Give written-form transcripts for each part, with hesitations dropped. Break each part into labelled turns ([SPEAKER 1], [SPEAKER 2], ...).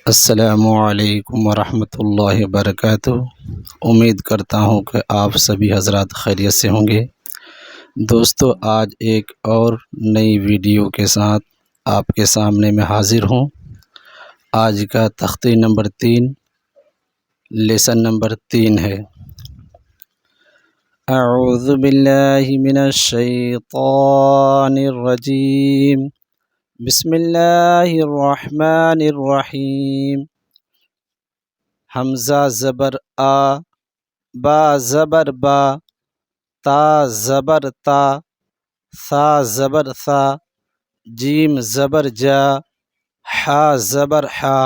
[SPEAKER 1] السلام علیکم ورحمۃ اللہ وبرکاتہ۔ امید کرتا ہوں کہ آپ سبھی حضرات خیریت سے ہوں گے۔ دوستو، آج ایک اور نئی ویڈیو کے ساتھ آپ کے سامنے میں حاضر ہوں۔ آج کا تختی نمبر 3، لیسن نمبر 3 ہے۔ اعوذ باللہ من الشیطان الرجیم، بسم اللہ الرحمن الرحیم۔ حمزہ زبر آ، با زبر با، تا زبر تا، ثا زبر ثا، جیم زبر جا، حا زبر حا،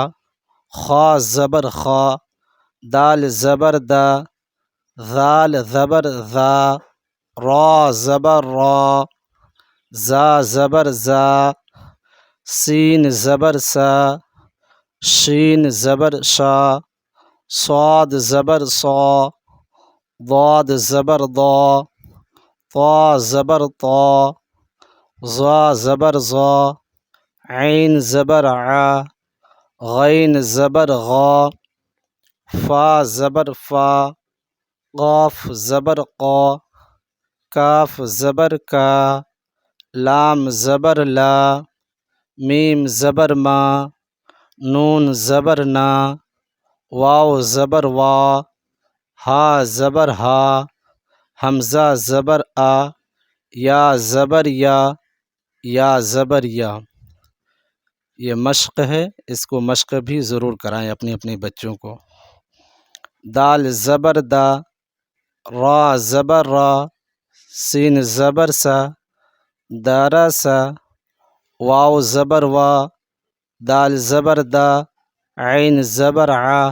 [SPEAKER 1] خا زبر خا، دال زبر دا، ذال زبر ذا، را زبر را، زا زبر زا، سین زبر سا، شین زبر شا، صاد زبر صا، ضاد زبر ضا، طا زبر طا، ظا زبر ظا، عین زبر عا، غین زبر غا، فا زبر فا، قاف زبر قا، کاف زبر کا، لام زبر لا، میم زبر ما، نون زبر نا، واو زبر وا، ہا زبر ہا، حمزہ زبر آ، یا زبر یا زبر یا۔ یہ مشق ہے، اس کو مشق بھی ضرور کرائیں اپنے بچوں کو۔ دال زبر دا، را زبر را، سین زبر سا، دارا سا، واو زبر وا، دال زبر دا، عین زبر عا،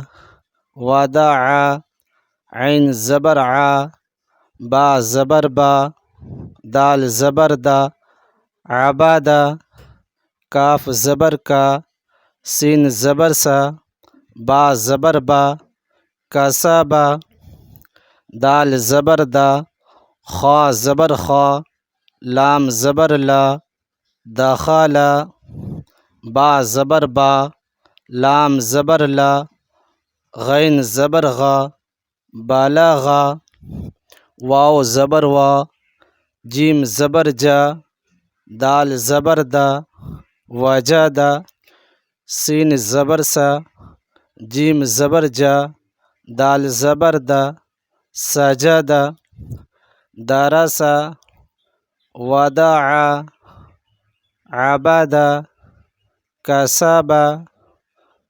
[SPEAKER 1] وداع، عین زبر عا، با زبر با، دال زبر دا، عبادہ، کاف زبر کا، سین زبر سا، با زبر با، کسبا، دال زبر دا، خا زبر خا، لام زبر لا، دخل، با زبر با، لام زبر لا، غین زبر غا، بلغا، واو زبر وا، جیم زبر جا، دال زبر دا، وجدا، سین زبر سا، جیم زبر جا، دال زبر دا، سجدا، درسا، وداع، عبدا، کسبا،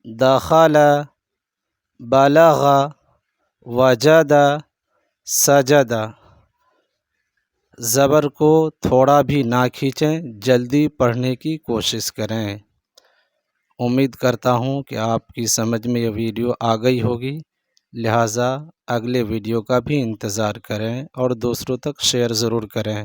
[SPEAKER 1] دخل، بلغ، وجد، سجد۔ زبر کو تھوڑا بھی نہ کھینچیں، جلدی پڑھنے کی کوشش کریں۔ امید کرتا ہوں کہ آپ کی سمجھ میں یہ ویڈیو آ گئی ہوگی، لہٰذا اگلے ویڈیو کا بھی انتظار کریں اور دوسروں تک شیئر ضرور کریں۔